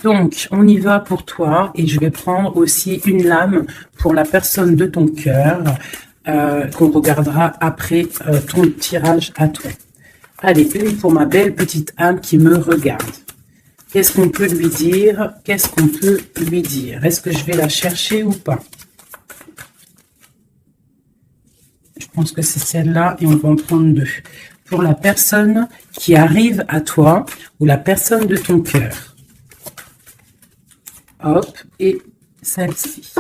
Donc, on y va pour toi et je vais prendre aussi une lame pour la personne de ton cœur qu'on regardera après ton tirage à toi. Allez, une pour ma belle petite âme qui me regarde. Qu'est-ce qu'on peut lui dire? Qu'est-ce qu'on peut lui dire? Est-ce que je vais la chercher ou pas? Je pense que c'est celle-là et on va en prendre deux. Pour la personne qui arrive à toi ou la personne de ton cœur. Hop, et celle-ci.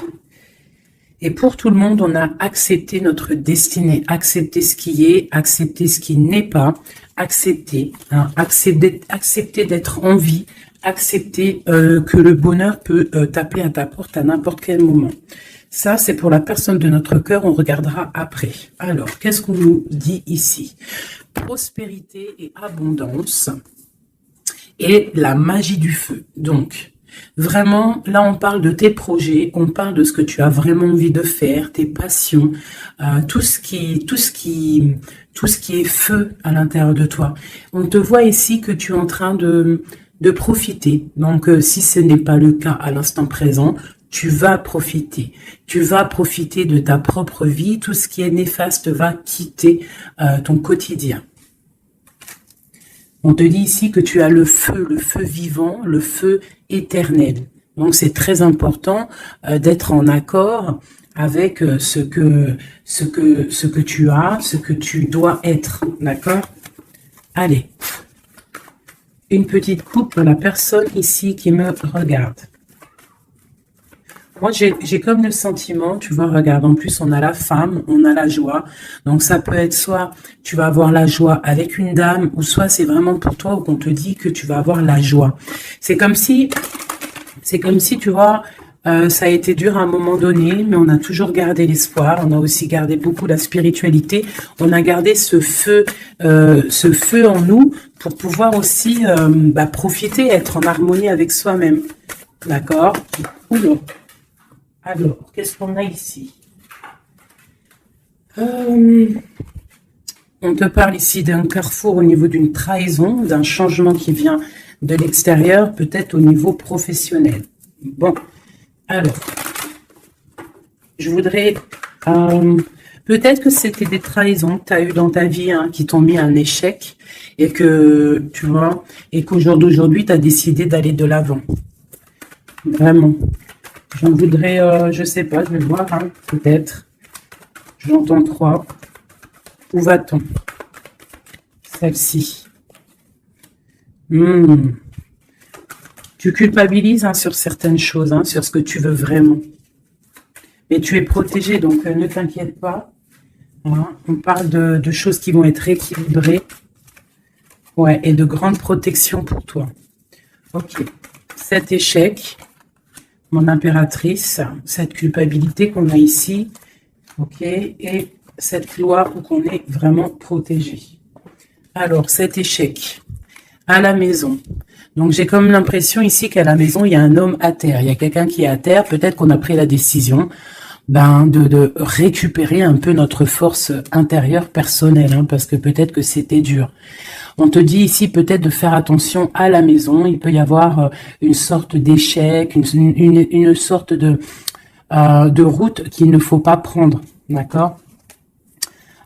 Et pour tout le monde, on a accepté notre destinée, accepté ce qui est, accepté ce qui n'est pas, accepter, hein, accepter d'être en vie, accepter que le bonheur peut taper à ta porte à n'importe quel moment. Ça, c'est pour la personne de notre cœur, on regardera après. Alors, qu'est-ce qu'on nous dit ici? Prospérité et abondance et la magie du feu. Donc, vraiment, là, on parle de tes projets, on parle de ce que tu as vraiment envie de faire, tes passions, tout ce qui est feu à l'intérieur de toi. On te voit ici que tu es en train de profiter. Donc, si ce n'est pas le cas à l'instant présent, tu vas profiter. Tu vas profiter de ta propre vie. Tout ce qui est néfaste va quitter ton quotidien. On te dit ici que tu as le feu vivant, le feu éternel. Donc, c'est très important d'être en accord avec ce que tu as, ce que tu dois être. D'accord? Allez. Une petite coupe pour la personne ici qui me regarde. Moi, j'ai comme le sentiment, tu vois, regarde, en plus, on a la femme, on a la joie. Donc, ça peut être soit tu vas avoir la joie avec une dame, ou soit c'est vraiment pour toi qu'on te dit que tu vas avoir la joie. C'est comme si, tu vois, ça a été dur à un moment donné, mais on a toujours gardé l'espoir. On a aussi gardé beaucoup la spiritualité. On a gardé ce feu en nous pour pouvoir aussi profiter, être en harmonie avec soi-même. D'accord? Oula. Alors, qu'est-ce qu'on a ici? On te parle ici d'un carrefour au niveau d'une trahison, d'un changement qui vient de l'extérieur, peut-être au niveau professionnel. Bon, alors, je voudrais... peut-être que c'était des trahisons que tu as eues dans ta vie qui t'ont mis à un échec et que, tu vois, et qu'au jour d'aujourd'hui, tu as décidé d'aller de l'avant. Vraiment. J'en voudrais, je sais pas, je vais voir, peut-être. J'entends 3. Où va-t-on? Celle-ci. Tu culpabilises sur certaines choses, sur ce que tu veux vraiment. Mais tu es protégé, donc ne t'inquiète pas. On parle de choses qui vont être équilibrées. Ouais, et de grande protection pour toi. Ok. Cet échec... Mon impératrice, cette culpabilité qu'on a ici, ok, et cette loi où on est vraiment protégé. Alors, cet échec à la maison. Donc, j'ai comme l'impression ici qu'à la maison, il y a un homme à terre. Il y a quelqu'un qui est à terre. Peut-être qu'on a pris la décision de récupérer un peu notre force intérieure personnelle, parce que peut-être que c'était dur. On te dit ici peut-être de faire attention à la maison. Il peut y avoir une sorte d'échec, une sorte de route qu'il ne faut pas prendre. D'accord?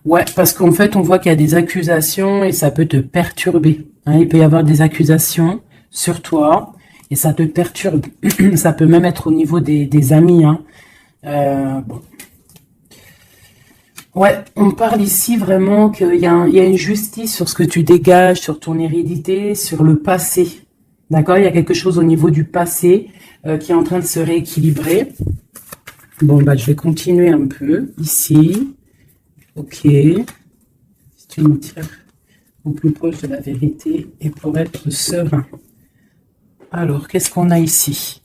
Ouais, parce qu'en fait, on voit qu'il y a des accusations et ça peut te perturber. Il peut y avoir des accusations sur toi et ça te perturbe. Ça peut même être au niveau des amis. Bon. Ouais, on parle ici vraiment qu'il y a une justice sur ce que tu dégages, sur ton hérédité, sur le passé. D'accord? Il y a quelque chose au niveau du passé qui est en train de se rééquilibrer. Bon, je vais continuer un peu ici. Ok. Si tu me tires au plus proche de la vérité et pour être serein. Alors, qu'est-ce qu'on a ici?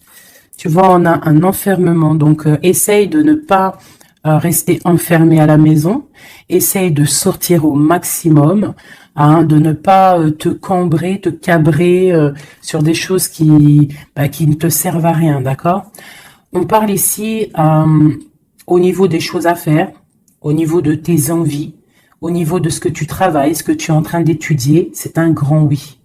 Tu vois, on a un enfermement. Donc, essaye de ne pas... rester enfermé à la maison, essaye de sortir au maximum, de ne pas te cambrer, te cabrer sur des choses qui ne te servent à rien, d'accord? On parle ici au niveau des choses à faire, au niveau de tes envies, au niveau de ce que tu travailles, ce que tu es en train d'étudier, c'est un grand oui.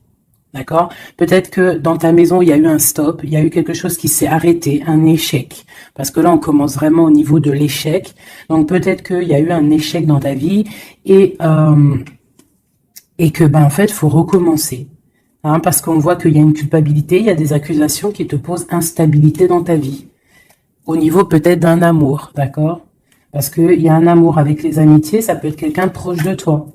D'accord? Peut-être que dans ta maison, il y a eu un stop, il y a eu quelque chose qui s'est arrêté, un échec. Parce que là, on commence vraiment au niveau de l'échec. Donc peut-être qu'il y a eu un échec dans ta vie et que, ben, en fait, faut recommencer. Hein, parce qu'on voit qu'il y a une culpabilité, il y a des accusations qui te posent instabilité dans ta vie. Au niveau peut-être d'un amour, d'accord? Parce qu'il y a un amour avec les amitiés, ça peut être quelqu'un de proche de toi.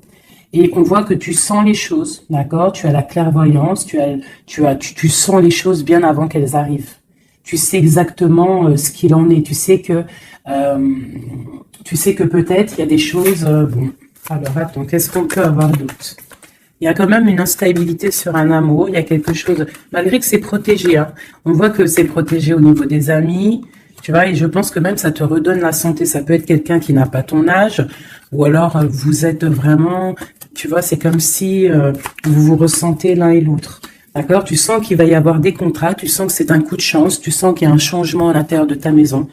Et on voit que tu sens les choses, d'accord? Tu as la clairvoyance, tu sens les choses bien avant qu'elles arrivent. Tu sais exactement ce qu'il en est. Euh, tu sais que peut-être il y a des choses. Bon, alors attends, qu'est-ce qu'on peut avoir d'autre? Il y a quand même une instabilité sur un amour. Il y a quelque chose, malgré que c'est protégé. Hein, on voit que c'est protégé au niveau des amis. Tu vois, et je pense que même ça te redonne la santé. Ça peut être quelqu'un qui n'a pas ton âge, ou alors vous êtes vraiment, tu vois, c'est comme si vous vous ressentez l'un et l'autre. D'accord? Tu sens qu'il va y avoir des contrats, tu sens que c'est un coup de chance, tu sens qu'il y a un changement à l'intérieur de ta maison.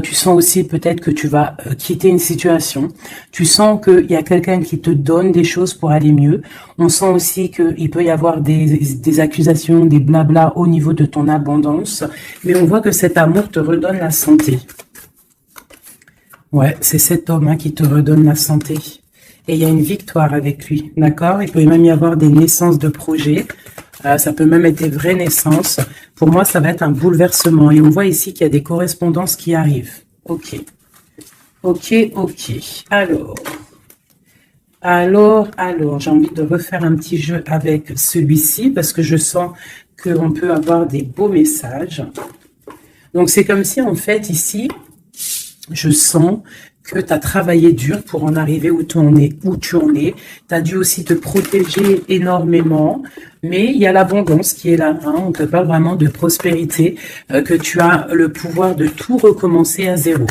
Tu sens aussi peut-être que tu vas quitter une situation. Tu sens qu'il y a quelqu'un qui te donne des choses pour aller mieux. On sent aussi qu'il peut y avoir des accusations, des blabla au niveau de ton abondance. Mais on voit que cet amour te redonne la santé. Ouais, c'est cet homme qui te redonne la santé. Et il y a une victoire avec lui, d'accord? Il peut même y avoir des naissances de projets. Ça peut même être des vraies naissances. Pour moi, ça va être un bouleversement. Et on voit ici qu'il y a des correspondances qui arrivent. Ok. Ok, ok. Alors, j'ai envie de refaire un petit jeu avec celui-ci parce que je sens qu'on peut avoir des beaux messages. Donc, c'est comme si, en fait, ici, je sens que tu as travaillé dur pour en arriver où tu en es. Tu as dû aussi te protéger énormément, mais il y a l'abondance qui est là. Hein. On te parle vraiment de prospérité, que tu as le pouvoir de tout recommencer à zéro.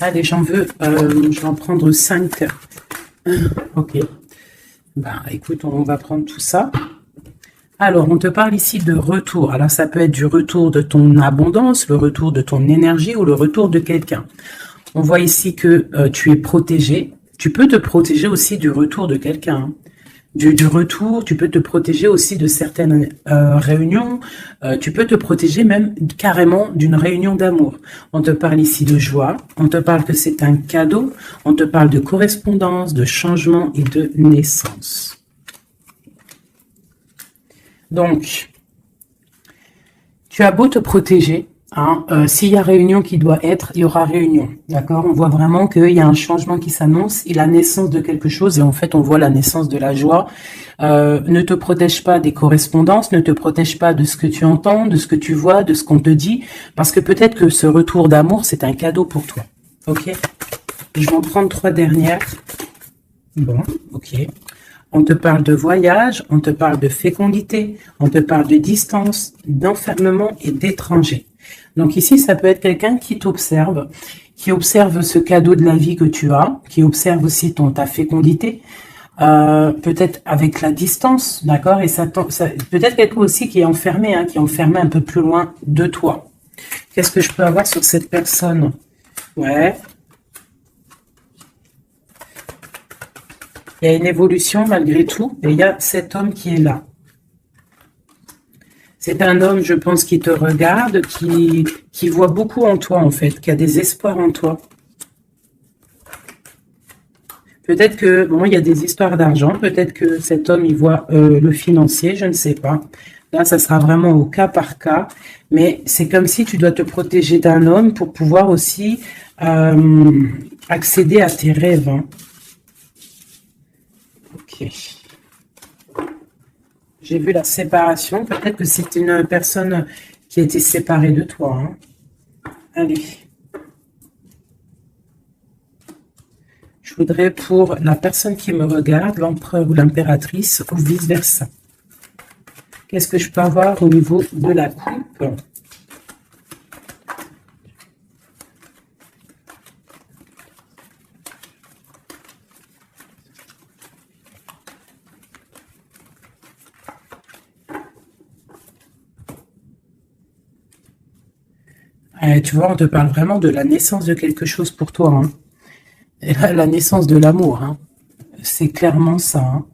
Allez, je vais en prendre 5. Ok. Ben, écoute, on va prendre tout ça. Alors, on te parle ici de retour. Alors, ça peut être du retour de ton abondance, le retour de ton énergie ou le retour de quelqu'un. On voit ici que tu es protégé. Tu peux te protéger aussi du retour de quelqu'un. Hein. Du retour, tu peux te protéger aussi de certaines réunions. Tu peux te protéger même carrément d'une réunion d'amour. On te parle ici de joie. On te parle que c'est un cadeau. On te parle de correspondance, de changement et de naissance. Donc, tu as beau te protéger, hein, s'il y a réunion qui doit être, il y aura réunion, d'accord? On voit vraiment qu'il y a un changement qui s'annonce, il y a la naissance de quelque chose, et en fait, on voit la naissance de la joie. Ne te protège pas des correspondances, ne te protège pas de ce que tu entends, de ce que tu vois, de ce qu'on te dit, parce que peut-être que ce retour d'amour, c'est un cadeau pour toi, ok? Je vais en prendre 3 dernières. Bon, ok. On te parle de voyage, on te parle de fécondité, on te parle de distance, d'enfermement et d'étranger. Donc ici, ça peut être quelqu'un qui t'observe, qui observe ce cadeau de la vie que tu as, qui observe aussi ta fécondité, peut-être avec la distance, d'accord? Et ça peut-être quelqu'un aussi qui est enfermé, hein, qui est enfermé un peu plus loin de toi. Qu'est-ce que je peux avoir sur cette personne? Ouais. Il y a une évolution malgré tout, et il y a cet homme qui est là. C'est un homme, je pense, qui te regarde, qui voit beaucoup en toi, en fait, qui a des espoirs en toi. Peut-être que, bon, il y a des histoires d'argent, peut-être que cet homme, il voit le financier, je ne sais pas. Là, ça sera vraiment au cas par cas, mais c'est comme si tu dois te protéger d'un homme pour pouvoir aussi accéder à tes rêves, hein. Ok. J'ai vu la séparation. Peut-être que c'est une personne qui a été séparée de toi. Hein. Allez. Je voudrais pour la personne qui me regarde, l'empereur ou l'impératrice, ou vice-versa. Qu'est-ce que je peux avoir au niveau de la coupe ? Tu vois, on te parle vraiment de la naissance de quelque chose pour toi. Hein. Et là, la naissance de l'amour. Hein. C'est clairement ça. Hein.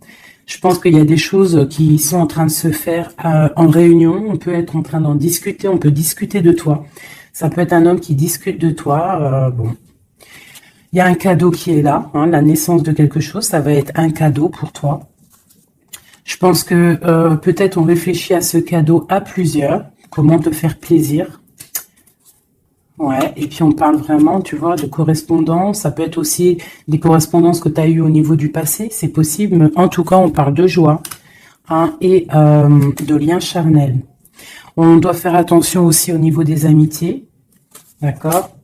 Je pense qu'il y a des choses qui sont en train de se faire en réunion. On peut être en train d'en discuter, on peut discuter de toi. Ça peut être un homme qui discute de toi. Bon, il y a un cadeau qui est là, hein, la naissance de quelque chose, ça va être un cadeau pour toi. Je pense que peut-être on réfléchit à ce cadeau à plusieurs. Comment te faire plaisir. Ouais, et puis on parle vraiment, tu vois, de correspondance. Ça peut être aussi des correspondances que tu as eues au niveau du passé, c'est possible. Mais en tout cas, on parle de joie, hein, et de liens charnels. On doit faire attention aussi au niveau des amitiés, d'accord?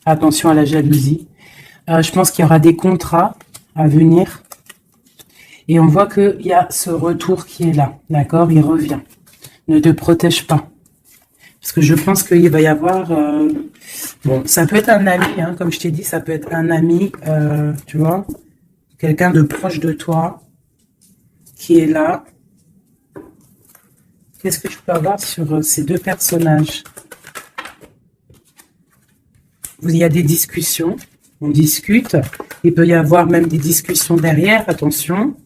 Attention à la jalousie. Je pense qu'il y aura des contrats à venir. Et on voit qu'il y a ce retour qui est là, d'accord? Il revient. Ne te protège pas. Parce que je pense qu'il va y avoir... bon, ça peut être un ami, hein, comme je t'ai dit, ça peut être un ami, tu vois, quelqu'un de proche de toi qui est là. Qu'est-ce que je peux avoir sur ces deux personnages? Il y a des discussions, on discute. Il peut y avoir même des discussions derrière, attention.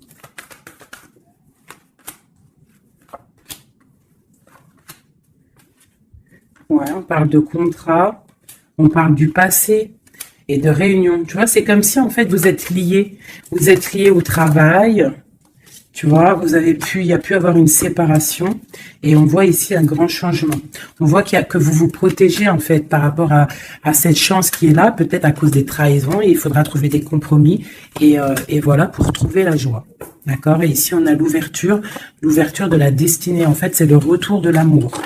Ouais, on parle de contrat, on parle du passé et de réunion. Tu vois, c'est comme si en fait vous êtes liés. Vous êtes liés au travail. Tu vois, il y a pu avoir une séparation et on voit ici un grand changement. On voit que vous vous protégez en fait par rapport à cette chance qui est là, peut-être à cause des trahisons, et il faudra trouver des compromis et voilà pour trouver la joie. D'accord? Et ici on a l'ouverture de la destinée. En fait, c'est le retour de l'amour.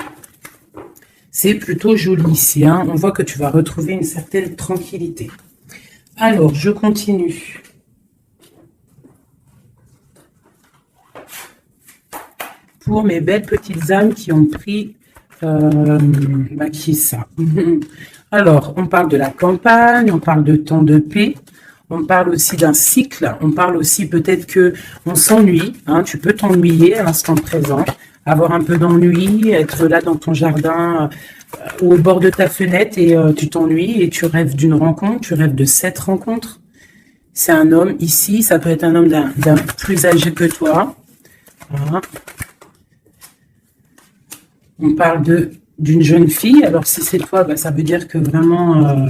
C'est plutôt joli ici, hein. On voit que tu vas retrouver une certaine tranquillité. Alors, je continue. Pour mes belles petites âmes qui ont pris... qui est ça? Alors, on parle de la campagne, on parle de temps de paix, on parle aussi d'un cycle, on parle aussi peut-être que on s'ennuie, hein, tu peux t'ennuyer à l'instant présent, avoir un peu d'ennui, être là dans ton jardin ou au bord de ta fenêtre et tu t'ennuies et tu rêves d'une rencontre, tu rêves de cette rencontre. C'est un homme ici, ça peut être un homme d'un plus âgé que toi. Voilà. On parle d'une jeune fille. Alors, si c'est toi, bah, ça veut dire que vraiment...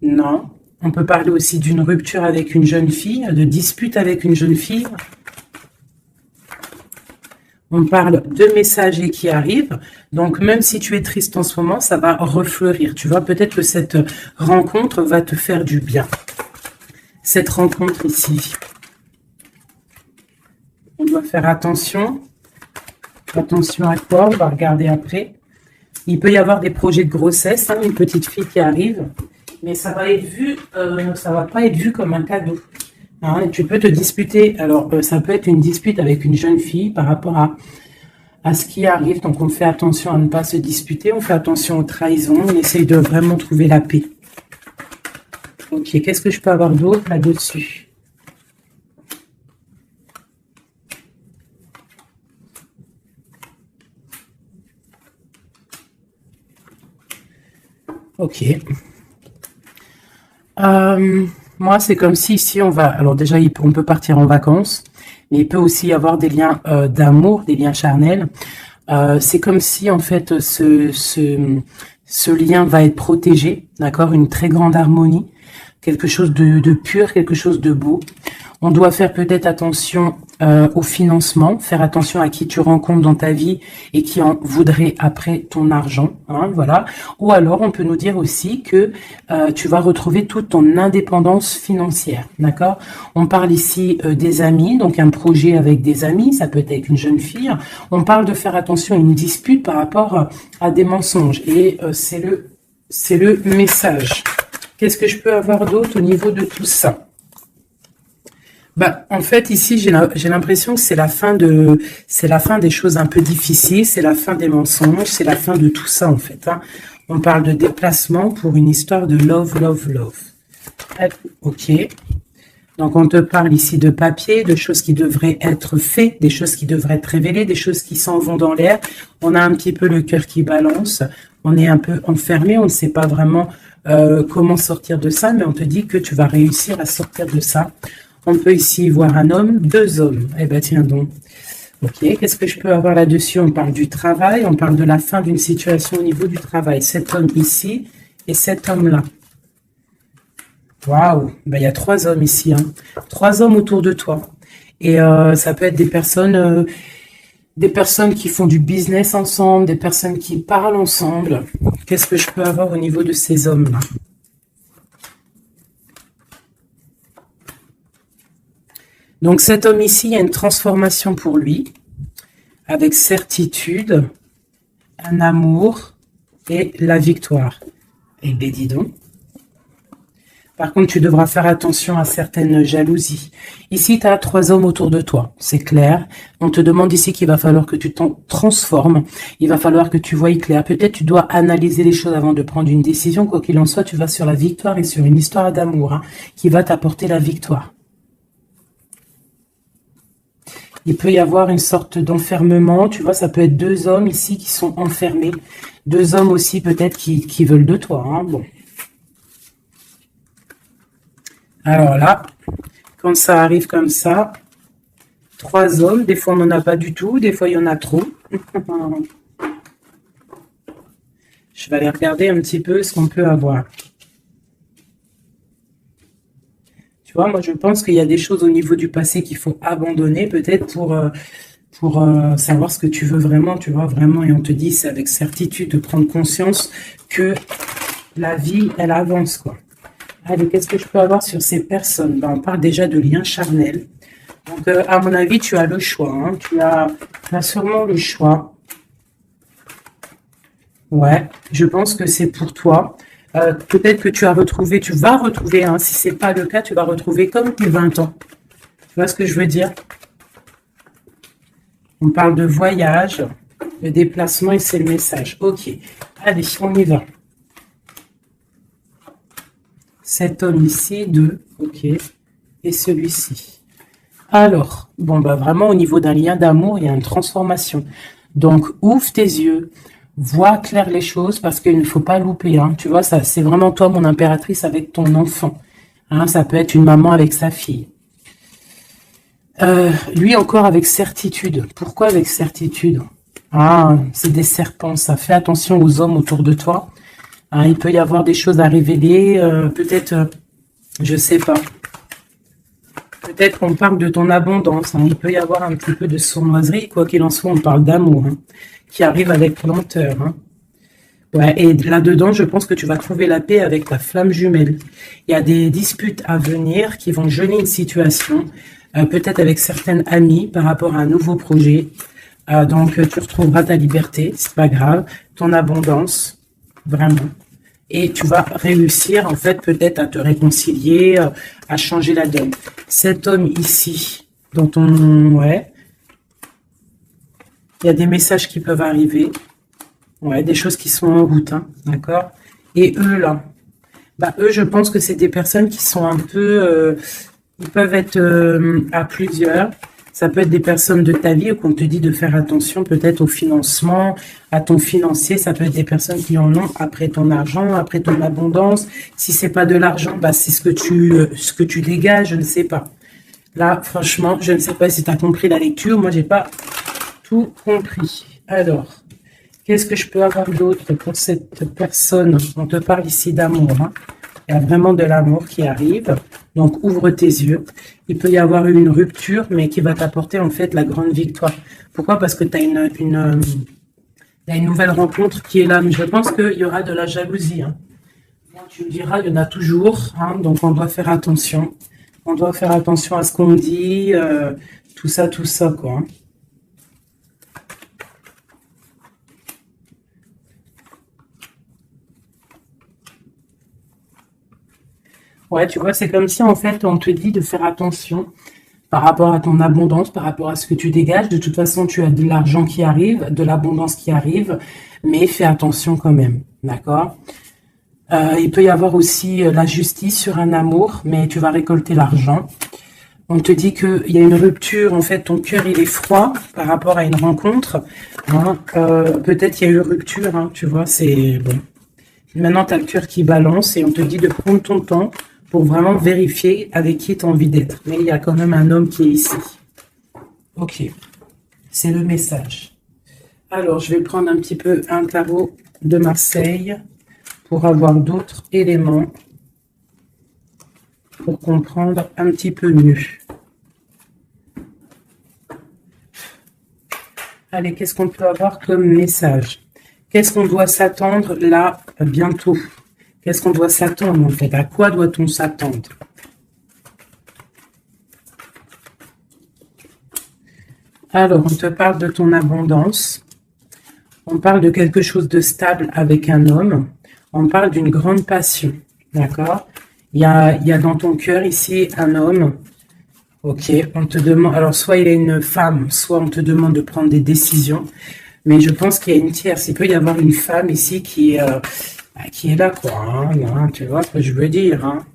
non. On peut parler aussi d'une rupture avec une jeune fille, de dispute avec une jeune fille. On parle de messagers qui arrivent. Donc, même si tu es triste en ce moment, ça va refleurir. Tu vois, peut-être que cette rencontre va te faire du bien. Cette rencontre ici. On doit faire attention. Attention à quoi? On va regarder après. Il peut y avoir des projets de grossesse, hein, une petite fille qui arrive, mais ça va être vu, ça va pas être vu comme un cadeau. Hein, et tu peux te disputer. Alors, ça peut être une dispute avec une jeune fille par rapport à ce qui arrive. Donc, on fait attention à ne pas se disputer. On fait attention aux trahisons. On essaye de vraiment trouver la paix. Ok, qu'est-ce que je peux avoir d'autre là-dessus? Ok. Moi, c'est comme si ici, on va... Alors déjà, on peut partir en vacances, mais il peut aussi y avoir des liens d'amour, des liens charnels. C'est comme si, en fait, ce lien va être protégé, d'accord? Une très grande harmonie, quelque chose de pur, quelque chose de beau. On doit faire peut-être attention au financement, faire attention à qui tu rencontres dans ta vie et qui en voudrait après ton argent, hein, voilà. Ou alors, on peut nous dire aussi que tu vas retrouver toute ton indépendance financière, d'accord? On parle ici des amis, donc un projet avec des amis, ça peut être avec une jeune fille. On parle de faire attention à une dispute par rapport à des mensonges et c'est le message. Qu'est-ce que je peux avoir d'autre au niveau de tout ça? Bah, en fait, ici, j'ai l'impression que c'est la fin des choses un peu difficiles, c'est la fin des mensonges, c'est la fin de tout ça, en fait, hein. On parle de déplacement pour une histoire de love, love, love. Ok. Donc, on te parle ici de papier, de choses qui devraient être faites, des choses qui devraient être révélées, des choses qui s'en vont dans l'air. On a un petit peu le cœur qui balance. On est un peu enfermé, on ne sait pas vraiment comment sortir de ça, mais on te dit que tu vas réussir à sortir de ça. On peut ici voir un homme, deux hommes. Eh ben tiens donc. Ok, qu'est-ce que je peux avoir là-dessus? On parle du travail, on parle de la fin d'une situation au niveau du travail. Cet homme ici et cet homme-là. Waouh, ben, il y a trois hommes ici, hein. Trois hommes autour de toi. Et ça peut être des personnes qui font du business ensemble, des personnes qui parlent ensemble. Qu'est-ce que je peux avoir au niveau de ces hommes-là? Donc cet homme ici, il y a une transformation pour lui, avec certitude, un amour et la victoire. Eh bien, dis donc. Par contre, tu devras faire attention à certaines jalousies. Ici, tu as trois hommes autour de toi, c'est clair. On te demande ici qu'il va falloir que tu t'en transformes. Il va falloir que tu voies clair. Peut-être tu dois analyser les choses avant de prendre une décision. Quoi qu'il en soit, tu vas sur la victoire et sur une histoire d'amour, hein, qui va t'apporter la victoire. Il peut y avoir une sorte d'enfermement. Tu vois, ça peut être deux hommes ici qui sont enfermés. Deux hommes aussi peut-être qui veulent de toi, hein. Bon. Alors là, quand ça arrive comme ça, trois hommes, des fois on n'en a pas du tout, des fois il y en a trop. Je vais aller regarder un petit peu ce qu'on peut avoir. Tu vois, moi je pense qu'il y a des choses au niveau du passé qu'il faut abandonner, peut-être pour savoir ce que tu veux vraiment, tu vois, vraiment. Et on te dit, c'est avec certitude de prendre conscience que la vie, elle avance, quoi. Allez, qu'est-ce que je peux avoir sur ces personnes? Ben, on parle déjà de liens charnels. Donc, à mon avis, tu as le choix, hein. Tu as sûrement le choix. Ouais, je pense que c'est pour toi. Peut-être que tu vas retrouver, hein, si ce n'est pas le cas, tu vas retrouver comme tes 20 ans. Tu vois ce que je veux dire? On parle de voyage, de déplacement et c'est le message. Ok, allez, on y va. Cet homme ici, deux, ok, et celui-ci. Alors, bon, bah vraiment au niveau d'un lien d'amour, il y a une transformation. Donc, ouvre tes yeux, vois clair les choses parce qu'il ne faut pas louper, hein. Tu vois, ça, c'est vraiment toi, mon impératrice, avec ton enfant. Hein, ça peut être une maman avec sa fille. Lui encore avec certitude. Pourquoi avec certitude? Ah, c'est des serpents, ça. Fais attention aux hommes autour de toi. Hein, il peut y avoir des choses à révéler, peut-être, je sais pas. Peut-être qu'on parle de ton abondance, hein. Il peut y avoir un petit peu de sournoiserie, quoi qu'il en soit, on parle d'amour, hein, qui arrive avec lenteur, hein. Ouais, et là-dedans, je pense que tu vas trouver la paix avec ta flamme jumelle. Il y a des disputes à venir qui vont geler une situation, peut-être avec certaines amies par rapport à un nouveau projet. Donc, tu retrouveras ta liberté, c'est pas grave, ton abondance. Vraiment. Et tu vas réussir, en fait, peut-être à te réconcilier, à changer la donne. Cet homme ici, dont on... Ouais. Il y a des messages qui peuvent arriver. Ouais, des choses qui sont en route, hein, d'accord? Et eux, là, bah, eux, je pense que c'est des personnes qui sont un peu... ils peuvent être à plusieurs. Ça peut être des personnes de ta vie où on te dit de faire attention peut-être au financement, à ton financier. Ça peut être des personnes qui en ont après ton argent, après ton abondance. Si c'est pas de l'argent, bah c'est ce que tu dégages, je ne sais pas. Là, franchement, je ne sais pas si tu as compris la lecture. Moi, j'ai pas tout compris. Alors, qu'est-ce que je peux avoir d'autre pour cette personne? On te parle ici d'amour, hein. Il y a vraiment de l'amour qui arrive. Donc, ouvre tes yeux. Il peut y avoir une rupture, mais qui va t'apporter en fait la grande victoire. Pourquoi? Parce que tu as une nouvelle rencontre qui est là. Mais je pense qu'il y aura de la jalousie, hein. Bon, tu me diras, il y en a toujours, hein. Donc, on doit faire attention. On doit faire attention à ce qu'on dit, tout ça, quoi, hein. Ouais, tu vois, c'est comme si, en fait, on te dit de faire attention par rapport à ton abondance, par rapport à ce que tu dégages. De toute façon, tu as de l'argent qui arrive, de l'abondance qui arrive, mais fais attention quand même, d'accord? Il peut y avoir aussi la justice sur un amour, mais tu vas récolter l'argent. On te dit qu'il y a une rupture, en fait, ton cœur, il est froid par rapport à une rencontre, hein. Peut-être il y a eu rupture, hein, tu vois, c'est bon. Maintenant, tu as le cœur qui balance et on te dit de prendre ton temps pour vraiment vérifier avec qui tu as envie d'être. Mais il y a quand même un homme qui est ici. Ok, c'est le message. Alors, je vais prendre un petit peu un tarot de Marseille pour avoir d'autres éléments pour comprendre un petit peu mieux. Allez, qu'est-ce qu'on peut avoir comme message? Qu'est-ce qu'on doit s'attendre là bientôt? Qu'est-ce qu'on doit s'attendre en fait? À quoi doit-on s'attendre? Alors, on te parle de ton abondance. On parle de quelque chose de stable avec un homme. On parle d'une grande passion. D'accord? Il y a dans ton cœur ici un homme. Ok, on te demande, alors soit il est une femme, soit on te demande de prendre des décisions, mais je pense qu'il y a une tierce. Il peut y avoir une femme ici qui est là, quoi, hein, tu vois ce que je veux dire, hein.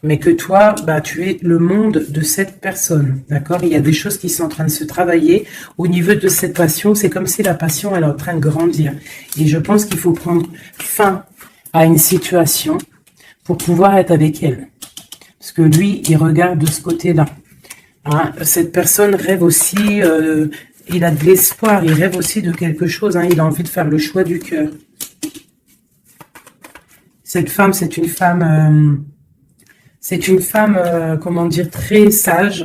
Mais que toi, tu es le monde de cette personne, d'accord? Il y a des choses qui sont en train de se travailler au niveau de cette passion. C'est comme si la passion, elle est en train de grandir. Et je pense qu'il faut prendre fin à une situation pour pouvoir être avec elle. Parce que lui, il regarde de ce côté-là. Hein, cette personne rêve aussi, il a de l'espoir, il rêve aussi de quelque chose, hein, il a envie de faire le choix du cœur. Cette femme, c'est une femme, comment dire, très sage,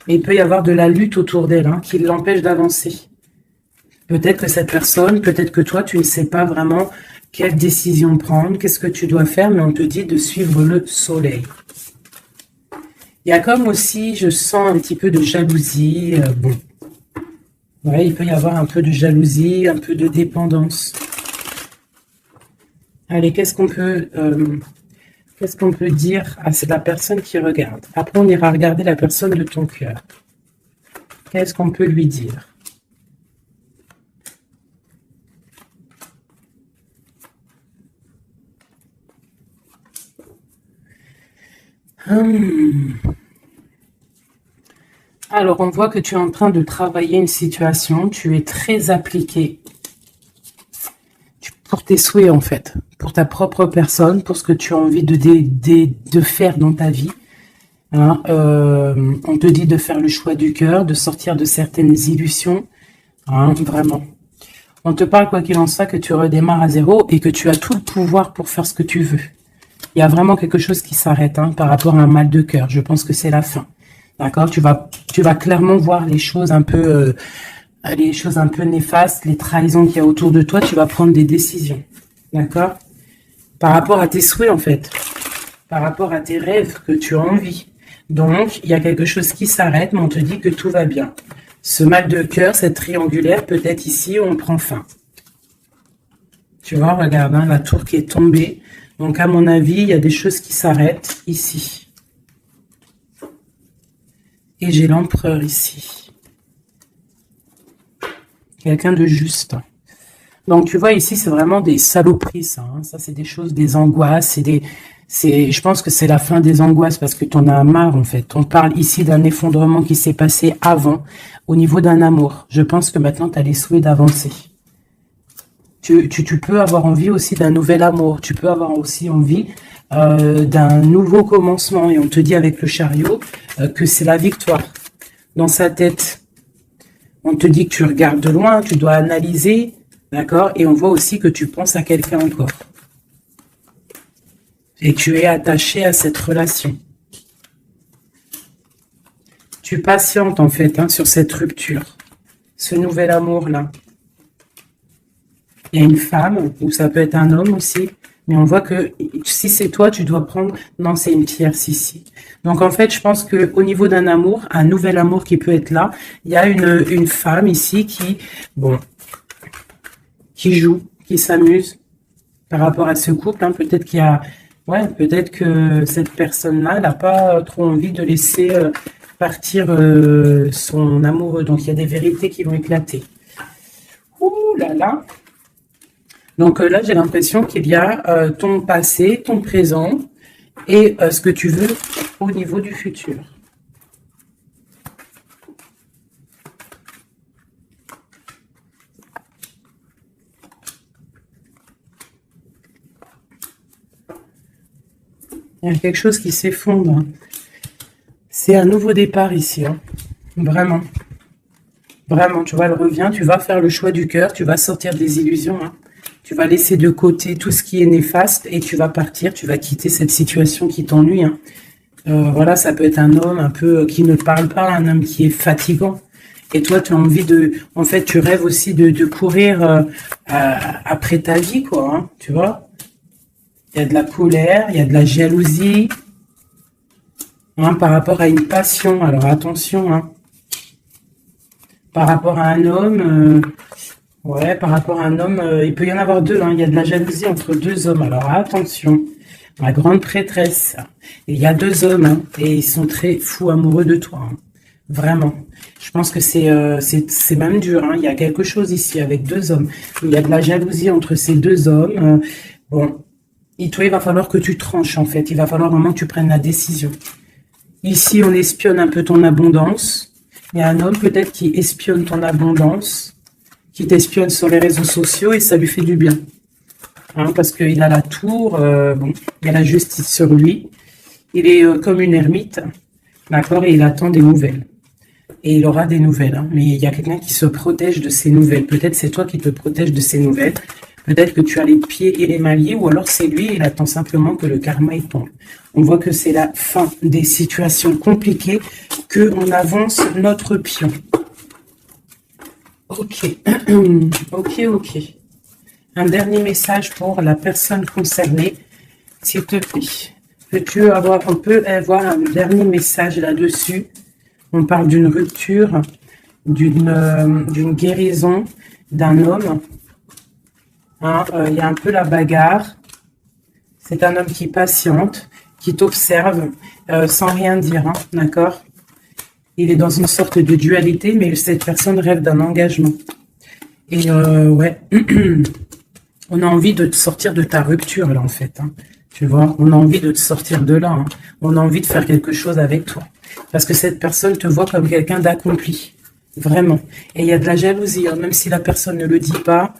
mais il peut y avoir de la lutte autour d'elle, hein, qui l'empêche d'avancer. Peut-être que cette personne, peut-être que toi, tu ne sais pas vraiment quelle décision prendre, qu'est-ce que tu dois faire, mais on te dit de suivre le soleil. Il y a comme aussi, je sens un petit peu de jalousie. Bon, ouais, il peut y avoir un peu de jalousie, un peu de dépendance. Allez, qu'est-ce qu'on peut dire à la personne qui regarde? Après, on ira regarder la personne de ton cœur. Qu'est-ce qu'on peut lui dire? Alors, on voit que tu es en train de travailler une situation. Tu es très appliqué pour tes souhaits, en fait. Pour ta propre personne, pour ce que tu as envie de faire dans ta vie. Hein, on te dit de faire le choix du cœur, de sortir de certaines illusions. Hein, vraiment. On te parle, quoi qu'il en soit, que tu redémarres à zéro et que tu as tout le pouvoir pour faire ce que tu veux. Il y a vraiment quelque chose qui s'arrête, hein, par rapport à un mal de cœur. Je pense que c'est la fin. D'accord? Tu vas clairement voir les choses un peu néfastes, les trahisons qu'il y a autour de toi. Tu vas prendre des décisions. D'accord? Par rapport à tes souhaits, en fait. Par rapport à tes rêves que tu as envie. Donc, il y a quelque chose qui s'arrête, mais on te dit que tout va bien. Ce mal de cœur, cette triangulaire, peut-être ici, on prend fin. Tu vois, regarde, hein, la tour qui est tombée. Donc, à mon avis, il y a des choses qui s'arrêtent ici. Et j'ai l'empereur ici. Quelqu'un de juste. Donc, tu vois, ici, c'est vraiment des saloperies, ça. Hein. Ça, c'est des choses, des angoisses. Je pense que c'est la fin des angoisses parce que tu en as marre, en fait. On parle ici d'un effondrement qui s'est passé avant, au niveau d'un amour. Je pense que maintenant, tu as les souhaits d'avancer. Tu peux avoir envie aussi d'un nouvel amour. Tu peux avoir aussi envie d'un nouveau commencement. Et on te dit avec le chariot que c'est la victoire. Dans sa tête, on te dit que tu regardes de loin, tu dois analyser, d'accord? Et on voit aussi que tu penses à quelqu'un encore. Et tu es attaché à cette relation. Tu patientes en fait, hein, sur cette rupture. Ce nouvel amour-là. Il y a une femme, ou ça peut être un homme aussi, mais on voit que si c'est toi, tu dois prendre... Non, c'est une tierce ici. Donc en fait, je pense qu'au niveau d'un amour, un nouvel amour qui peut être là, il y a une femme ici qui joue, qui s'amuse par rapport à ce couple. Hein. Peut-être qu'il y a... Ouais, peut-être que cette personne-là n'a pas trop envie de laisser partir son amoureux. Donc il y a des vérités qui vont éclater. Ouh là là! Donc là, j'ai l'impression qu'il y a ton passé, ton présent et ce que tu veux au niveau du futur. Il y a quelque chose qui s'effondre. Hein. C'est un nouveau départ ici. Hein. Vraiment. Vraiment, tu vois, elle revient. Tu vas faire le choix du cœur. Tu vas sortir des illusions. Hein. Tu vas laisser de côté tout ce qui est néfaste et tu vas partir. Tu vas quitter cette situation qui t'ennuie. Hein. Voilà, ça peut être un homme un peu qui ne parle pas, un homme qui est fatigant. Et toi, tu as envie de... En fait, tu rêves aussi de courir après ta vie, quoi. Hein, tu vois? Il y a de la colère, il y a de la jalousie. Hein, par rapport à une passion. Alors, attention. Hein. Par rapport à un homme... ouais, par rapport à un homme... il peut y en avoir deux. Hein, il y a de la jalousie entre deux hommes. Alors, attention. La grande prêtresse. Il y a deux hommes. Hein, et ils sont très fous amoureux de toi. Hein. Vraiment. Je pense que c'est même dur. Hein. Il y a quelque chose ici avec deux hommes. Il y a de la jalousie entre ces deux hommes. Bon, toi, il va falloir que tu tranches, en fait. Il va falloir vraiment que tu prennes la décision. Ici, on espionne un peu ton abondance. Il y a un homme peut-être qui espionne ton abondance, qui t'espionne sur les réseaux sociaux et ça lui fait du bien. Hein, parce qu'il a la tour, bon, il y a la justice sur lui. Il est comme une ermite, d'accord, et il attend des nouvelles. Et il aura des nouvelles, hein. Mais il y a quelqu'un qui se protège de ces nouvelles. Peut-être c'est toi qui te protèges de ces nouvelles. Peut-être que tu as les pieds et les mains liés, ou alors c'est lui, il attend simplement que le karma y tombe. On voit que c'est la fin des situations compliquées, qu'on avance notre pion. Ok, ok. Un dernier message pour la personne concernée, s'il te plaît. On peut avoir un dernier message là-dessus. On parle d'une rupture, d'une guérison d'un homme. Hein, il y a un peu la bagarre. C'est un homme qui patiente, qui t'observe sans rien dire, hein, d'accord? Il est dans une sorte de dualité, mais cette personne rêve d'un engagement. Et ouais, on a envie de te sortir de ta rupture, là, en fait. Hein. Tu vois, on a envie de te sortir de là. Hein. On a envie de faire quelque chose avec toi. Parce que cette personne te voit comme quelqu'un d'accompli. Vraiment. Et il y a de la jalousie. Hein. Même si la personne ne le dit pas,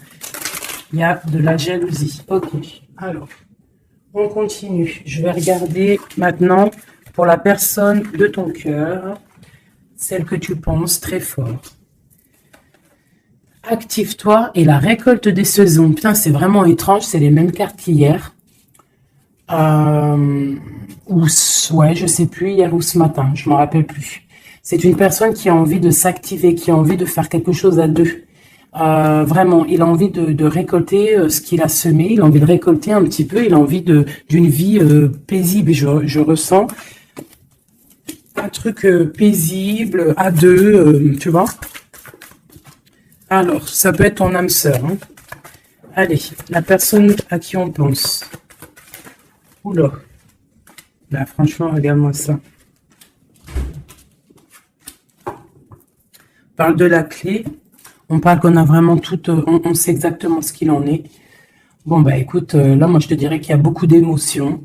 il y a de la jalousie. Ok. Alors, on continue. Je vais regarder maintenant pour la personne de ton cœur. Celle que tu penses très fort. Active-toi et la récolte des saisons. Putain, c'est vraiment étrange. C'est les mêmes cartes qu'hier. Ouais, je sais plus, hier ou ce matin, je me rappelle plus. C'est une personne qui a envie de s'activer, qui a envie de faire quelque chose à deux. Vraiment, il a envie de récolter ce qu'il a semé, il a envie de récolter un petit peu, il a envie d'une vie paisible. Je ressens un truc paisible, à deux, tu vois. Alors, ça peut être ton âme sœur. Hein. Allez, la personne à qui on pense. Oula. Là, franchement, regarde-moi ça. On parle de la clé. On parle qu'on a vraiment tout... on sait exactement ce qu'il en est. Bon, bah écoute, là, moi, je te dirais qu'il y a beaucoup d'émotions.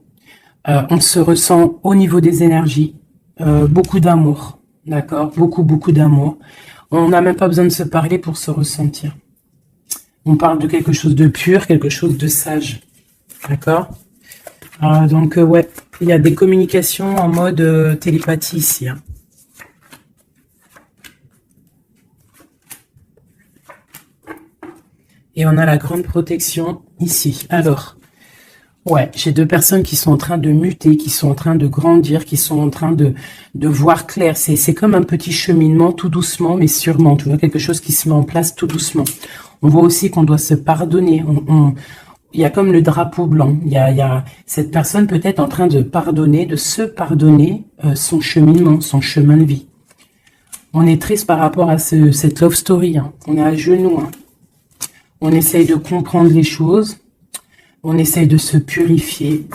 On se ressent au niveau des énergies. Beaucoup d'amour. D'accord? Beaucoup d'amour. On n'a même pas besoin de se parler pour se ressentir. On parle de quelque chose de pur, quelque chose de sage. D'accord? Donc, ouais, il y a des communications en mode télépathie ici. Hein. Et on a la grande protection ici. Alors, ouais, j'ai deux personnes qui sont en train de muter, qui sont en train de grandir, qui sont en train de voir clair. C'est comme un petit cheminement, tout doucement, mais sûrement. Tu vois, quelque chose qui se met en place tout doucement. On voit aussi qu'on doit se pardonner. Il y a comme le drapeau blanc. Il y a cette personne peut-être en train de pardonner, de se pardonner son cheminement, son chemin de vie. On est triste par rapport à cette love story. Hein. On est à genoux. Hein. On essaye de comprendre les choses. On essaye de se purifier.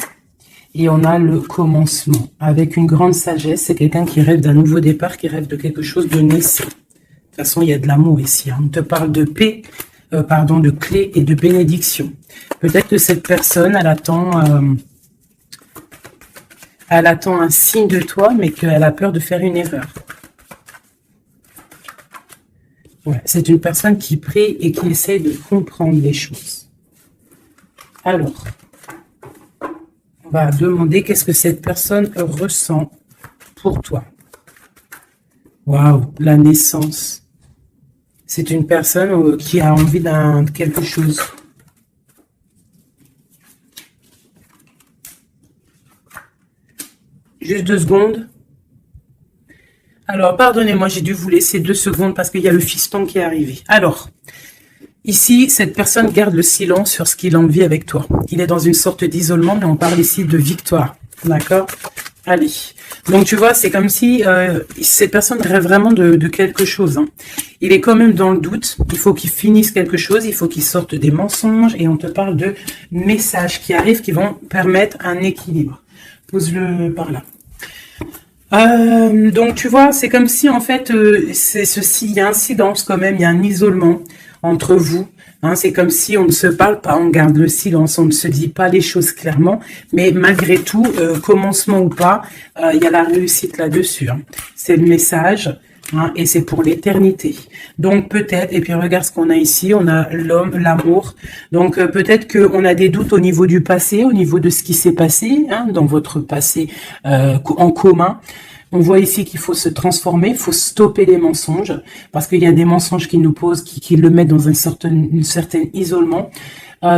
Et on a le commencement. Avec une grande sagesse, c'est quelqu'un qui rêve d'un nouveau départ, qui rêve de quelque chose de naissant. De toute façon, il y a de l'amour ici. Hein. On te parle de paix, de clé et de bénédiction. Peut-être que cette personne, elle attend un signe de toi, mais qu'elle a peur de faire une erreur. Ouais, c'est une personne qui prie et qui essaie de comprendre les choses. Alors, On va demander qu'est-ce que cette personne ressent pour toi. Waouh, la naissance. C'est une personne qui a envie d'un quelque chose. Juste 2 secondes. Alors, pardonnez-moi, j'ai dû vous laisser 2 secondes parce qu'il y a le fiston qui est arrivé. Alors, ici, cette personne garde le silence sur ce qu'il a envie avec toi. Il est dans une sorte d'isolement, mais on parle ici de victoire. D'accord? Allez. Donc, tu vois, c'est comme si cette personne rêve vraiment de quelque chose. Hein. Il est quand même dans le doute. Il faut qu'il finisse quelque chose. Il faut qu'il sorte des mensonges. Et on te parle de messages qui arrivent qui vont permettre un équilibre. Pose-le par là. Donc tu vois, c'est comme si en fait, c'est ceci, il y a un silence quand même, il y a un isolement entre vous. Hein, c'est comme si on ne se parle pas, on garde le silence, on ne se dit pas les choses clairement, mais malgré tout, commencement ou pas, il y a la réussite là-dessus. Hein. C'est le message. Hein, et c'est pour l'éternité. Donc peut-être, et puis regarde ce qu'on a ici, on a l'homme, l'amour. Donc peut-être qu'on a des doutes au niveau du passé, au niveau de ce qui s'est passé, hein, dans votre passé en commun. On voit ici qu'il faut se transformer, il faut stopper les mensonges, parce qu'il y a des mensonges qui nous posent, qui le mettent dans un certain isolement.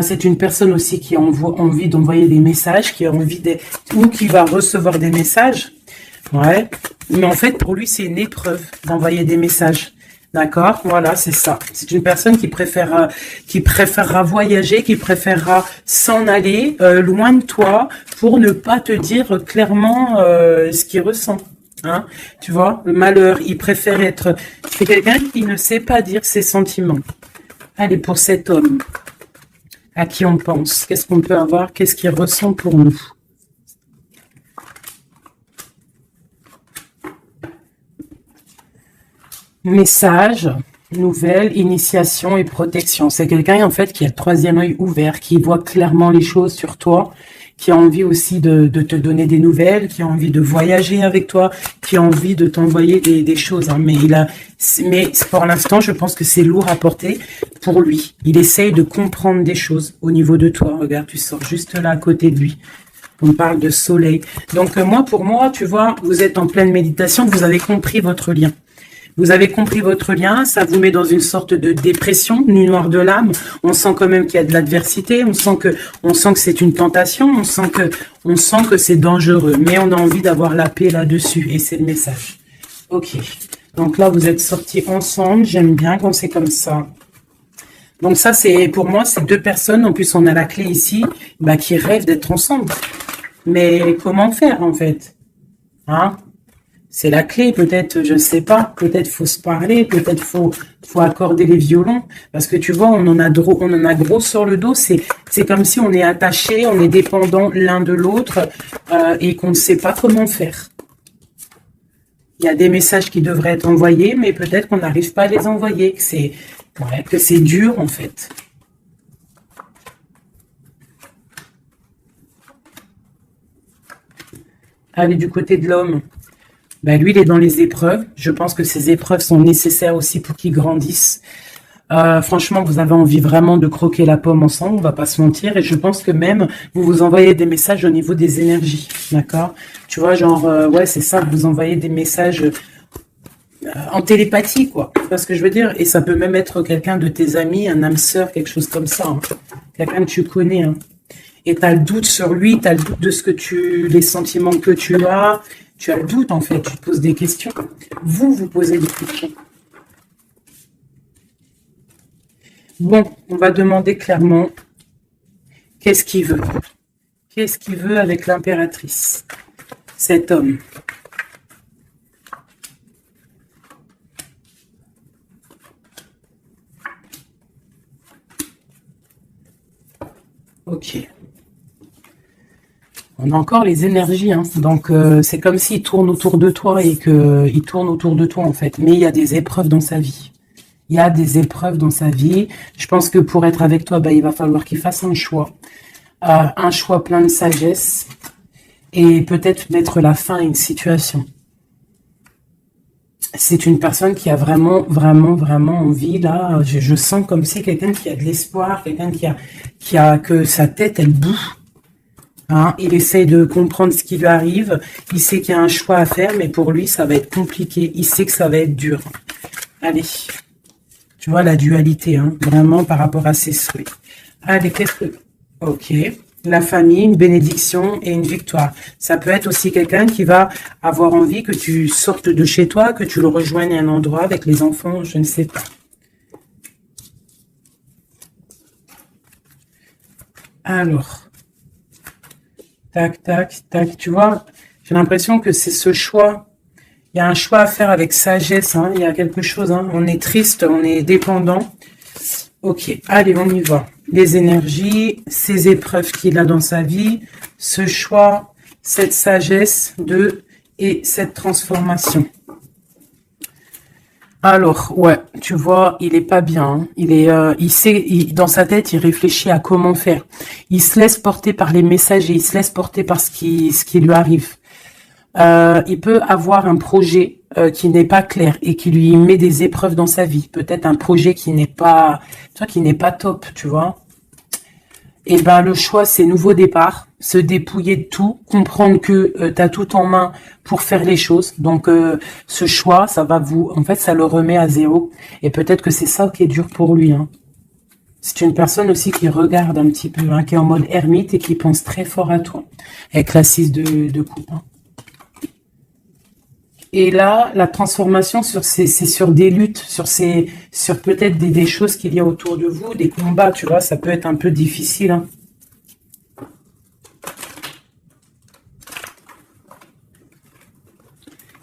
C'est une personne aussi qui a envie d'envoyer des messages, qui a envie ou qui va recevoir des messages. Ouais, mais en fait, pour lui, c'est une épreuve d'envoyer des messages. D'accord? Voilà, c'est ça. C'est une personne qui préférera voyager, qui préférera s'en aller loin de toi pour ne pas te dire clairement ce qu'il ressent. Hein? Tu vois, le malheur, il préfère être... C'est quelqu'un qui ne sait pas dire ses sentiments. Allez, pour cet homme, à qui on pense? Qu'est-ce qu'on peut avoir? Qu'est-ce qu'il ressent pour nous? Message, nouvelle, initiation et protection. C'est quelqu'un en fait qui a le 3e œil ouvert, qui voit clairement les choses sur toi, qui a envie aussi de te donner des nouvelles, qui a envie de voyager avec toi, qui a envie de t'envoyer des choses. Hein. Mais pour l'instant, je pense que c'est lourd à porter pour lui. Il essaye de comprendre des choses au niveau de toi. Regarde, tu sors juste là à côté de lui. On parle de soleil. Donc pour moi, tu vois, vous êtes en pleine méditation, vous avez compris votre lien. Vous avez compris votre lien, ça vous met dans une sorte de dépression, nuit noire de l'âme. On sent quand même qu'il y a de l'adversité, on sent que c'est une tentation, on sent que c'est dangereux, mais on a envie d'avoir la paix là-dessus et c'est le message. Ok. Donc là, vous êtes sortis ensemble. J'aime bien quand c'est comme ça. Donc ça, c'est pour moi, c'est 2 personnes. En plus, on a la clé ici, qui rêvent d'être ensemble. Mais comment faire en fait? Hein? C'est la clé, peut-être, je ne sais pas, peut-être faut se parler, peut-être faut accorder les violons, parce que tu vois, on en a gros sur le dos, c'est comme si on est attaché, on est dépendant l'un de l'autre, et qu'on ne sait pas comment faire. Il y a des messages qui devraient être envoyés, mais peut-être qu'on n'arrive pas à les envoyer, que c'est dur en fait. Allez, du côté de l'homme. Lui, il est dans les épreuves. Je pense que ces épreuves sont nécessaires aussi pour qu'il grandisse. Franchement, vous avez envie vraiment de croquer la pomme ensemble, on va pas se mentir. Et je pense que même, vous vous envoyez des messages au niveau des énergies. D'accord? Tu vois, genre, ouais, c'est ça, vous envoyez des messages en télépathie, quoi. Tu vois ce que je veux dire? Et ça peut même être quelqu'un de tes amis, un âme sœur, quelque chose comme ça. Hein. Quelqu'un que tu connais. Hein. Et tu as le doute sur lui, tu as le doute de les sentiments que tu as. Tu as le doute, en fait, tu te poses des questions. Vous posez des questions. Bon, on va demander clairement qu'est-ce qu'il veut. Qu'est-ce qu'il veut avec l'impératrice, cet homme? Ok. On a encore les énergies, hein. Donc c'est comme s'il tourne autour de toi et qu'il tourne autour de toi en fait. Mais il y a des épreuves dans sa vie. Il y a des épreuves dans sa vie. Je pense que pour être avec toi, il va falloir qu'il fasse un choix plein de sagesse et peut-être mettre la fin à une situation. C'est une personne qui a vraiment, vraiment, vraiment envie, là, je sens comme si quelqu'un qui a de l'espoir, quelqu'un qui a que sa tête, elle boue. Hein, il essaye de comprendre ce qui lui arrive. Il sait qu'il y a un choix à faire, mais pour lui, ça va être compliqué. Il sait que ça va être dur. Allez. Tu vois la dualité, hein, vraiment par rapport à ses souhaits. Allez, qu'est-ce que... Ok. La famille, une bénédiction et une victoire. Ça peut être aussi quelqu'un qui va avoir envie que tu sortes de chez toi, que tu le rejoignes à un endroit avec les enfants, je ne sais pas. Alors, tac, tac, tac. Tu vois, j'ai l'impression que c'est ce choix. Il y a un choix à faire avec sagesse. Hein. Il y a quelque chose. Hein. On est triste, on est dépendant. Ok, allez, on y va. Les énergies, ces épreuves qu'il a dans sa vie, ce choix, cette sagesse et cette transformation. Alors, ouais, tu vois, il est pas bien. Hein. Il sait, dans sa tête, il réfléchit à comment faire. Il se laisse porter par les messagers, il se laisse porter par ce qui lui arrive. Il peut avoir un projet qui n'est pas clair et qui lui met des épreuves dans sa vie. Peut-être un projet qui n'est pas, qui n'est pas top, tu vois. Et ben le choix, c'est nouveau départ, se dépouiller de tout, comprendre que tu as tout en main pour faire les choses. Donc ce choix, en fait, ça le remet à zéro. Et peut-être que c'est ça qui est dur pour lui. Hein. C'est une personne aussi qui regarde un petit peu, hein, qui est en mode ermite et qui pense très fort à toi. Avec la 6 de coupe. Hein. Et là, la transformation c'est sur des luttes, sur peut-être des choses qu'il y a autour de vous, des combats, tu vois, ça peut être un peu difficile. Hein.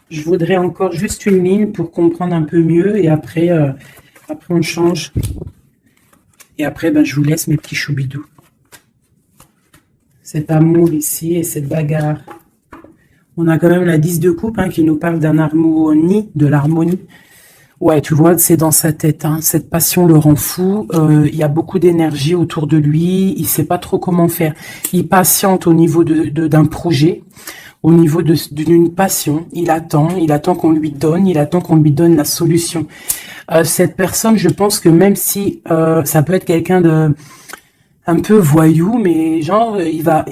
Je voudrais encore juste une ligne pour comprendre un peu mieux et après on change. Et après, ben, je vous laisse mes petits choubidous. Cet amour ici et cette bagarre. On a quand même la 10 de coupe hein, qui nous parle d'un harmonie, de l'harmonie. Ouais, tu vois, c'est dans sa tête. Hein. Cette passion le rend fou. Il y a beaucoup d'énergie autour de lui. Il sait pas trop comment faire. Il patiente au niveau d'un projet, au niveau d'une passion. Il attend qu'on lui donne. Il attend qu'on lui donne la solution. Cette personne, je pense que même si ça peut être quelqu'un de un peu voyou, mais genre,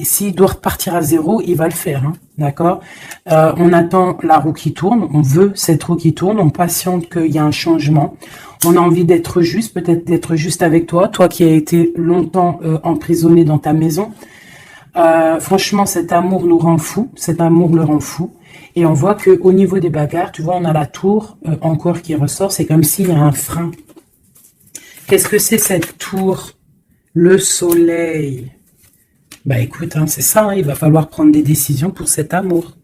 s'il doit repartir à zéro, il va le faire, hein, d'accord. On attend la roue qui tourne, on veut cette roue qui tourne, on patiente qu'il y a un changement. On a envie d'être juste, peut-être d'être juste avec toi qui as été longtemps emprisonné dans ta maison. Franchement, cet amour nous rend fou, cet amour le rend fou. Et on voit que au niveau des bagarres, tu vois, on a la tour encore qui ressort, c'est comme s'il y a un frein. Qu'est-ce que c'est cette tour ? Le soleil. Bah écoute, hein, c'est ça, hein, il va falloir prendre des décisions pour cet amour.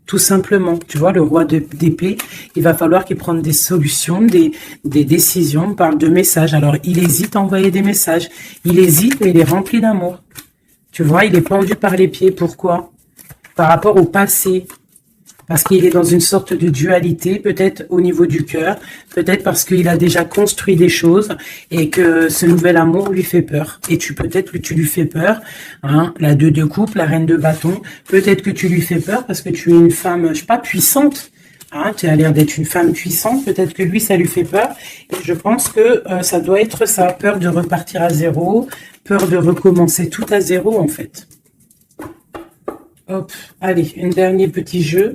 Tout simplement. Tu vois, le roi d'épée, il va falloir qu'il prenne des solutions, des décisions. On parle de messages. Alors, il hésite à envoyer des messages. Il hésite, mais il est rempli d'amour. Tu vois, il est pendu par les pieds. Pourquoi? Par rapport au passé. Parce qu'il est dans une sorte de dualité, peut-être au niveau du cœur, peut-être parce qu'il a déjà construit des choses et que ce nouvel amour lui fait peur. Et peut-être que tu lui fais peur, hein, la 2 de coupe, la reine de bâton, peut-être que tu lui fais peur parce que tu es une femme, je sais pas, puissante. Hein, tu as l'air d'être une femme puissante, peut-être que lui, ça lui fait peur. Et je pense que ça doit être ça, peur de repartir à zéro, peur de recommencer tout à zéro en fait. Hop, allez, un dernier petit jeu.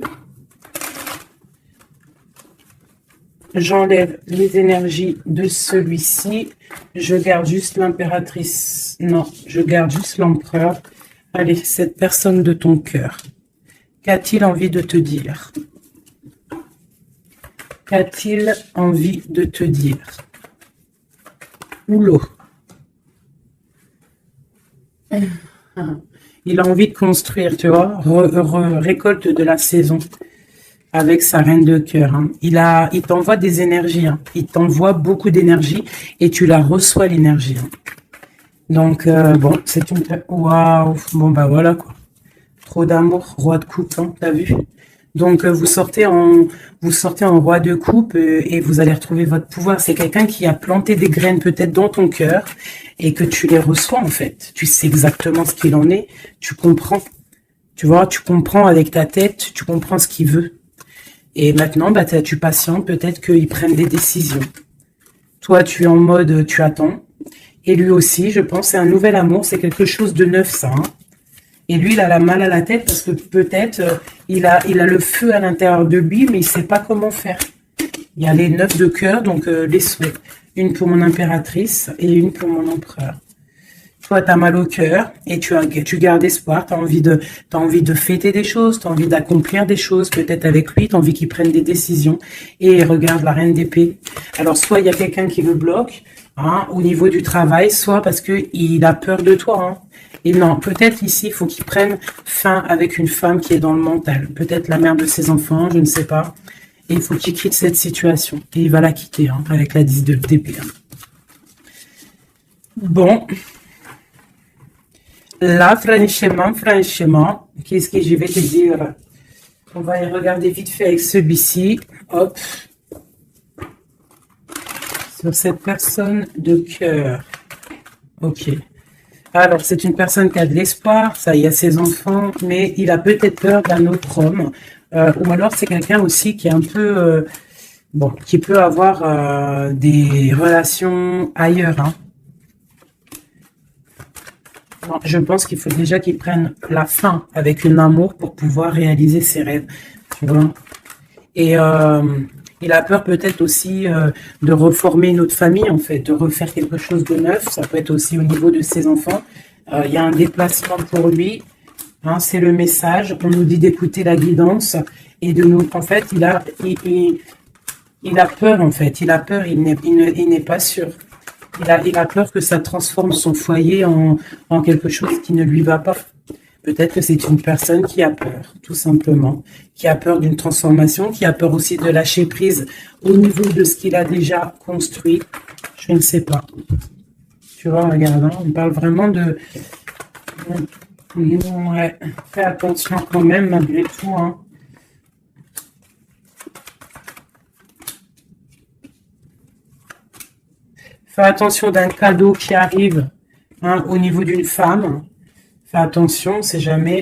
J'enlève les énergies de celui-ci. Je garde juste l'impératrice. Non, je garde juste l'empereur. Allez, cette personne de ton cœur. Qu'a-t-il envie de te dire? Qu'a-t-il envie de te dire? Oulot. Il a envie de construire, tu vois. Récolte de la saison. Avec sa reine de cœur. Hein. Il t'envoie des énergies. Hein. Il t'envoie beaucoup d'énergie et tu la reçois l'énergie. Hein. Donc, bon, c'est une... Waouh. Bon, bah voilà, quoi. Trop d'amour. Roi de coupe, hein, t'as vu? Donc, vous sortez en roi de coupe et vous allez retrouver votre pouvoir. C'est quelqu'un qui a planté des graines peut-être dans ton cœur et que tu les reçois, en fait. Tu sais exactement ce qu'il en est. Tu comprends. Tu vois, tu comprends avec ta tête. Tu comprends ce qu'il veut. Et maintenant, bah, tu patientes, peut-être qu'ils prennent des décisions. Toi, tu es en mode, tu attends. Et lui aussi, je pense, c'est un nouvel amour, c'est quelque chose de neuf, ça. Hein. Et lui, il a la mal à la tête parce que peut-être il a le feu à l'intérieur de lui, mais il sait pas comment faire. Il y a les 9 de cœur, donc les souhaits. Une pour mon impératrice et une pour mon empereur. Toi, tu as mal au cœur et tu gardes espoir, tu as envie de fêter des choses, tu as envie d'accomplir des choses, peut-être avec lui, tu as envie qu'il prenne des décisions. Et regarde la reine d'épée. Alors, soit il y a quelqu'un qui le bloque hein, au niveau du travail, soit parce qu'il a peur de toi. Hein. Et non, peut-être ici, il faut qu'il prenne fin avec une femme qui est dans le mental. Peut-être la mère de ses enfants, je ne sais pas. Et il faut qu'il quitte cette situation. Et il va la quitter hein, avec la 10 d'épée. Hein. Bon. Là, franchement, qu'est-ce que je vais te dire? On va y regarder vite fait avec celui-ci. Hop. Sur cette personne de cœur. Ok. Alors, c'est une personne qui a de l'espoir, ça, il y a ses enfants, mais il a peut-être peur d'un autre homme. Ou alors, c'est quelqu'un aussi qui est un peu... bon, qui peut avoir des relations ailleurs, hein. Je pense qu'il faut déjà qu'il prenne la fin avec un amour pour pouvoir réaliser ses rêves, tu vois. Et il a peur peut-être aussi de reformer une autre famille, en fait, de refaire quelque chose de neuf. Ça peut être aussi au niveau de ses enfants. Il y a un déplacement pour lui. Hein, c'est le message. On nous dit d'écouter la guidance et de nous. En fait, il a peur, en fait. Il a peur. Il n'est pas sûr. Il a peur que ça transforme son foyer en quelque chose qui ne lui va pas. Peut-être que c'est une personne qui a peur, tout simplement. Qui a peur d'une transformation, qui a peur aussi de lâcher prise au niveau de ce qu'il a déjà construit. Je ne sais pas. Tu vois, regarde, hein, on parle vraiment de... Ouais, fais attention quand même, malgré tout, hein. Fais attention d'un cadeau qui arrive hein, au niveau d'une femme. Fais attention, c'est jamais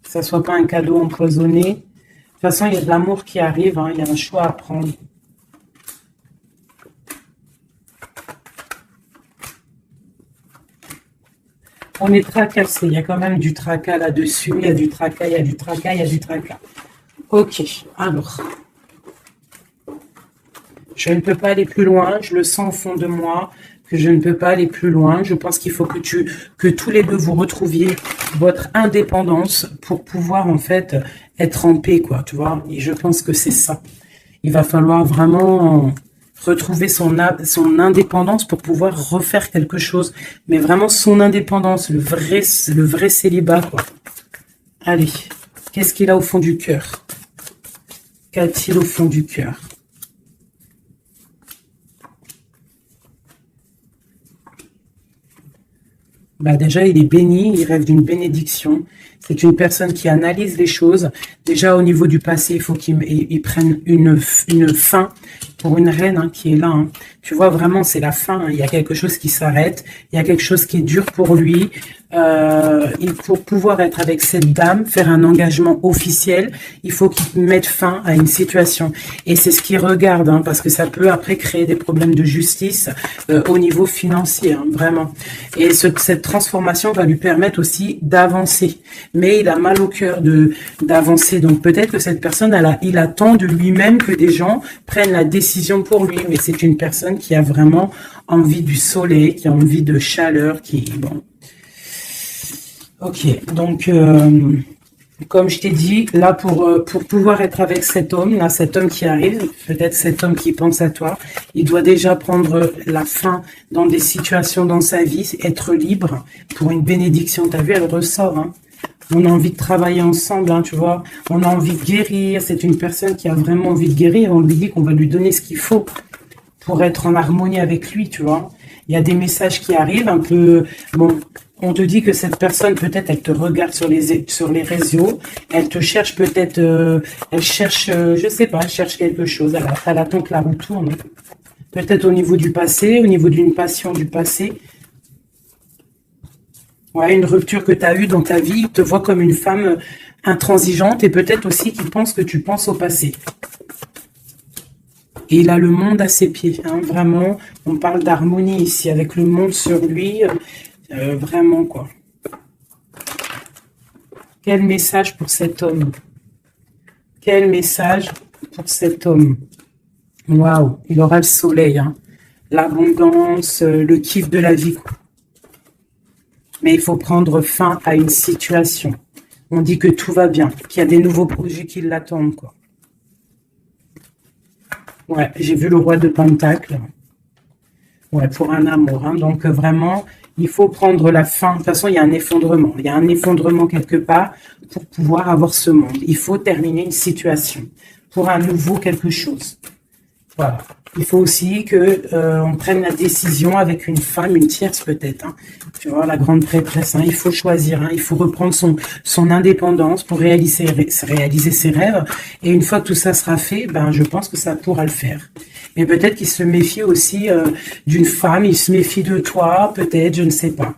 que ça soit pas un cadeau empoisonné. De toute façon, il y a de l'amour qui arrive, hein, il y a un choix à prendre. On est tracassé, il y a quand même du tracas là-dessus. Il y a du tracas, il y a du tracas, il y a du tracas. Ok, alors... Je ne peux pas aller plus loin, je le sens au fond de moi, que je ne peux pas aller plus loin. Je pense qu'il faut que tous les deux vous retrouviez votre indépendance pour pouvoir en fait être en paix, quoi, tu vois. Et je pense que c'est ça. Il va falloir vraiment retrouver son indépendance pour pouvoir refaire quelque chose. Mais vraiment son indépendance, le vrai célibat, quoi. Allez, qu'est-ce qu'il a au fond du cœur? Qu'a-t-il au fond du cœur? Bah déjà, il est béni, il rêve d'une bénédiction. C'est une personne qui analyse les choses. Déjà, au niveau du passé, il faut qu'il prenne une fin pour une reine hein, qui est là. Hein. Tu vois, vraiment, c'est la fin. Hein. Il y a quelque chose qui s'arrête. Il y a quelque chose qui est dur pour lui. Pour pouvoir être avec cette dame, faire un engagement officiel, il faut qu'il mette fin à une situation. Et c'est ce qu'il regarde, hein, parce que ça peut après créer des problèmes de justice au niveau financier, hein, vraiment. Et cette transformation va lui permettre aussi d'avancer. Mais il a mal au cœur d'avancer. Donc peut-être que cette personne, il attend de lui-même que des gens prennent la décision pour lui. Mais c'est une personne qui a vraiment envie du soleil, qui a envie de chaleur, bon. Ok, donc comme je t'ai dit, là pour pouvoir être avec cet homme, là cet homme qui arrive, peut-être cet homme qui pense à toi, il doit déjà prendre la fin dans des situations dans sa vie, être libre pour une bénédiction. T'as vu, elle ressort, hein. On a envie de travailler ensemble, hein, tu vois. On a envie de guérir. C'est une personne qui a vraiment envie de guérir. On lui dit qu'on va lui donner ce qu'il faut pour être en harmonie avec lui, tu vois. Il y a des messages qui arrivent un peu... Bon, on te dit que cette personne, peut-être, elle te regarde sur les réseaux. Elle te cherche peut-être... elle cherche, je sais pas, elle cherche quelque chose. Elle attend que la roue tourne. Peut-être au niveau du passé, au niveau d'une passion du passé. Ouais, une rupture que tu as eue dans ta vie, il te voit comme une femme intransigeante et peut-être aussi qu'il pense que tu penses au passé. Et il a le monde à ses pieds, hein, vraiment. On parle d'harmonie ici, avec le monde sur lui, vraiment, quoi. Quel message pour cet homme? Quel message pour cet homme? Waouh, il aura le soleil, hein. L'abondance, le kiff de la vie, quoi. Mais il faut prendre fin à une situation. On dit que tout va bien, qu'il y a des nouveaux projets qui l'attendent, quoi. Ouais, j'ai vu le roi de Pentacle. Ouais, pour un amour, hein. Donc vraiment, il faut prendre la fin. De toute façon, il y a un effondrement. Il y a un effondrement quelque part pour pouvoir avoir ce monde. Il faut terminer une situation pour un nouveau quelque chose. Voilà. Il faut aussi que on prenne la décision avec une femme, une tierce peut-être. Hein. Tu vois, la grande prêtresse. Hein. Il faut choisir. Hein. Il faut reprendre son indépendance pour réaliser ses rêves. Et une fois que tout ça sera fait, ben je pense que ça pourra le faire. Mais peut-être qu'il se méfie aussi d'une femme. Il se méfie de toi, peut-être, je ne sais pas.